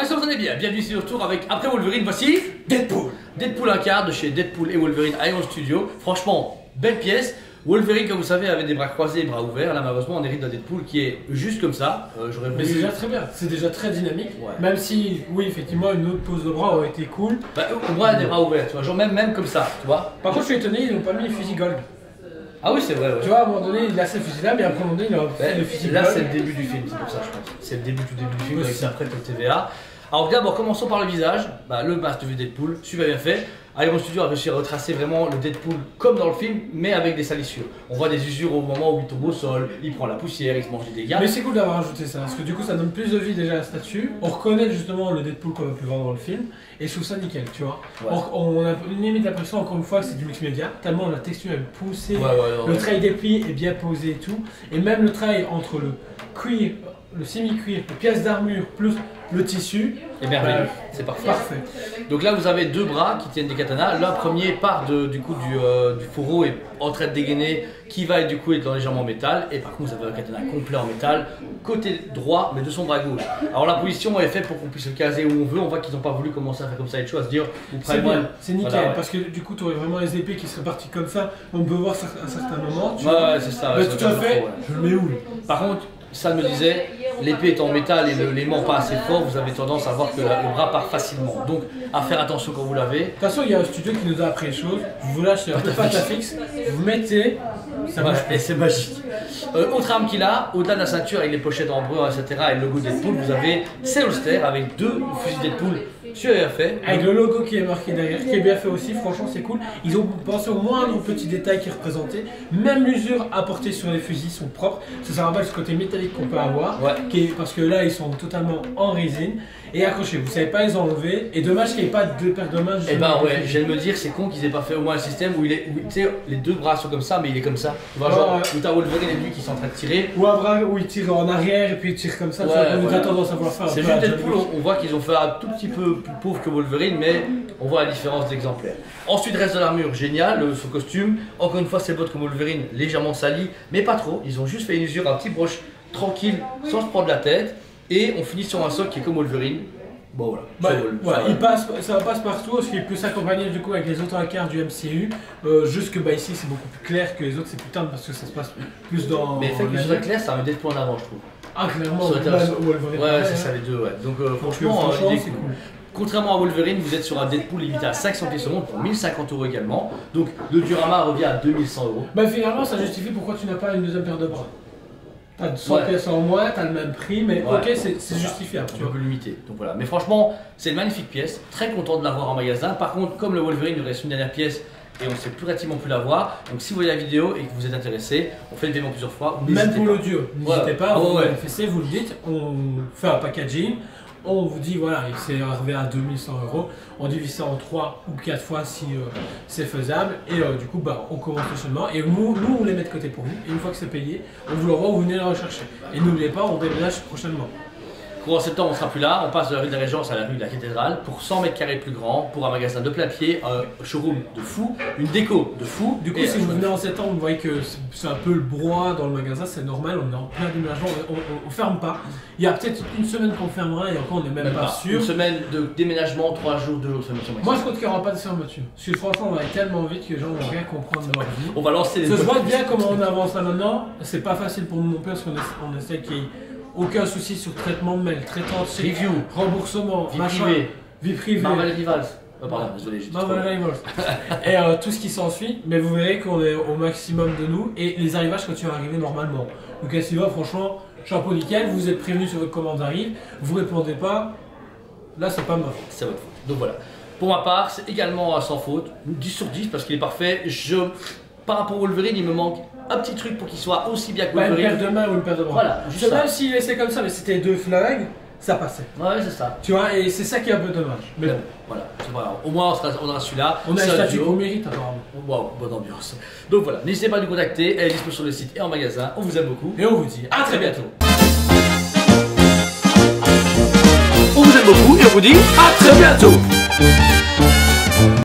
ça vous en est bien, bienvenue ici au retour avec, après Wolverine, voici Deadpool. Deadpool un quart de chez Deadpool et Wolverine Iron Studio. Franchement, belle pièce. Wolverine, comme vous savez, avait des bras croisés et des bras ouverts. Là, malheureusement, on hérite d'un Deadpool qui est juste comme ça. Mais c'est déjà très bien, c'est déjà très dynamique. Ouais. Même si, oui, effectivement, une autre pose de bras aurait été cool. Bah, au moins, des bras ouverts, tu vois, genre même comme ça, tu vois. Par contre, je suis étonné, ils n'ont pas mis les fusils gold. Ah oui, c'est vrai. Ouais. Tu vois, à un moment donné, il a ce fusil là, mais après, à un moment donné, il a fait le fusil là, gold. Là, c'est le début du film, c'est pour ça, je pense. C'est le début du film, avec ça après le TVA. Alors, d'abord, commençons par le visage. Bah, le masque de Deadpool, super bien fait. Iron Studio a réussi à retracer vraiment le Deadpool comme dans le film, mais avec des salissures. On voit des usures au moment où il tombe au sol, il prend la poussière, il se mange des dégâts. Mais c'est cool d'avoir ajouté ça, parce que du coup ça donne plus de vie déjà à la statue. On reconnaît justement le Deadpool qu'on a pu voir dans le film, et je trouve ça nickel, tu vois. Ouais. On a une limite l'impression encore une fois que c'est du mix média, tellement la texture est poussée, le trait dépli est bien posé et tout. Et même le trait entre le cuir, le semi-cuir, les pièces d'armure plus le tissu, est merveilleux, c'est parfait. Donc là vous avez deux bras qui tiennent des katanas. L'un premier part du fourreau et en train de dégainer, qui va du coup être légèrement en métal. Et par contre vous avez un katana complet en métal, côté droit mais de son bras gauche. Alors la position est faite pour qu'on puisse le caser où on veut. On voit qu'ils n'ont pas voulu commencer à faire comme ça et choses, à se dire c'est bien, c'est nickel, voilà, parce que du coup tu aurais vraiment les épées qui seraient parties comme ça. On peut voir à un certain moment. Ouais, c'est ça. Mais tout à fait, je le mets où? Par contre, ça me disait, l'épée est en métal et l'aimant pas assez fort, vous avez tendance à voir que le bras part facilement. Donc à faire attention quand vous l'avez. De toute façon, il y a un studio qui nous a appris les choses. Vous lâchez un pâte à fixe, vous mettez, ça marche. Et c'est magique. Autre arme qu'il a, au-delà de la ceinture avec les pochettes en brun, etc. et le logo Deadpool, vous avez ces holsters avec deux fusils Deadpool. Super fait. Avec le logo qui est marqué derrière, qui est bien fait aussi, franchement c'est cool. Ils ont pensé au moindre petits détails qui représentaient. Même l'usure apportée sur les fusils sont propres. Ça rappelle ce côté métallique qu'on peut avoir. Ouais. Parce que là ils sont totalement en résine. Et accrochez, vous savez pas les enlever. Et dommage qu'il n'y ait pas deux paires de mains. Et bah ouais, je viens de me dire, c'est con qu'ils aient pas fait au moins un système où les deux bras sont comme ça, mais il est comme ça. Tu vois, genre, où t'as Wolverine et lui qui sont en train de tirer. Ou un bras où il tire en arrière et puis il tire comme ça. On a tendance à vouloir faire un peu. C'est juste Deadpool, on voit qu'ils ont fait un tout petit peu plus pauvre que Wolverine, mais on voit la différence d'exemplaires. Ensuite, reste de l'armure, génial, son costume. Encore une fois, c'est bottes comme Wolverine, légèrement sali, mais pas trop. Ils ont juste fait une usure, un petit broche tranquille, sans se prendre la tête. Et on finit sur un socle qui est comme Wolverine. Bon voilà. Ça passe partout, ce qui peut s'accompagner du coup avec les autres incarts du MCU. Juste que ici c'est beaucoup plus clair que les autres, c'est plus tendre parce que ça se passe plus dans. Mais le fait que ce soit clair, ça met des points en avant, je trouve. Ah clairement. Ouais, c'est ça les deux. Ouais. Donc franchement, c'est cool. Contrairement à Wolverine, vous êtes sur un Deadpool limité à 500 pièces secondes pour 1050 € également. Donc le diorama revient à 2100 €. Bah finalement, ça justifie pourquoi tu n'as pas une deuxième paire de bras. T'as 100 pièces en moins, t'as le même prix, mais ok, c'est justifiable. Tu peux limiter. Donc voilà. Mais franchement, c'est une magnifique pièce. Très content de l'avoir en magasin. Par contre, comme le Wolverine, il nous reste une dernière pièce et on ne sait plus pratiquement plus l'avoir. Donc si vous voyez la vidéo et que vous êtes intéressé, on fait le paiement plusieurs fois. Même pour l'audio, n'hésitez pas, vous manifestez, vous le dites, on fait un packaging. On vous dit voilà, c'est arrivé à 2100 €, on divise ça en 3 ou 4 fois si c'est faisable et du coup on commence le cheminement et nous on les met de côté pour vous et une fois que c'est payé, on vous le rend, vous venez le rechercher. Et n'oubliez pas, on déménage prochainement. Courant septembre, on sera plus là, on passe de la rue de la Régence à la rue de la Cathédrale pour 100 mètres carrés plus grand, pour un magasin de plein pied, un showroom de fou, une déco de fou. Du coup, si vous venez en septembre, vous voyez que c'est un peu le brouhaha dans le magasin, c'est normal, on est en plein déménagement, on ferme pas. Il y a peut-être une semaine qu'on fermera et encore on n'est même pas sûr. Une semaine de déménagement, 3 jours, 2 jours de fermeture. Moi je compte qu'il n'y aura pas de fermeture. Parce que franchement, on va aller tellement vite que les gens vont rien comprendre de leur vie. On va lancer les. Ça se voit bien comment on avance là maintenant, c'est pas facile pour nous non plus parce qu'on essaie qu'il y ait aucun souci sur traitement de mail, traitance, review, remboursement, vie privée. Marvel Rivals. Oh, pardon, désolé, j'ai Marvel Rivals. Et tout ce qui s'ensuit, mais vous verrez qu'on est au maximum de nous et les arrivages continuent à arriver normalement. Donc à ce niveau, franchement, chapeau nickel, vous êtes prévenu sur votre commande arrive, vous répondez pas, là c'est pas ma faute. C'est votre faute. Donc voilà. Pour ma part, c'est également sans faute, 10 sur 10 parce qu'il est parfait. Par rapport au Wolverine, il me manque un petit truc pour qu'il soit aussi bien que Wolverine. Une paire de mains ou une paire de bras. Voilà, juste ça. Même s'il laissait comme ça, mais c'était deux flingues, ça passait. Ouais, c'est ça. Tu vois, et c'est ça qui est un peu dommage. Mais bon. Voilà, c'est pas grave. Au moins, on aura celui-là. On a un statut qu'on mérite, apparemment. Wow, bonne ambiance. Donc voilà, n'hésitez pas à nous contacter. Elle est disponible sur le site et en magasin. On vous aime beaucoup. Et on vous dit à très bientôt. On vous aime beaucoup et on vous dit à très bientôt.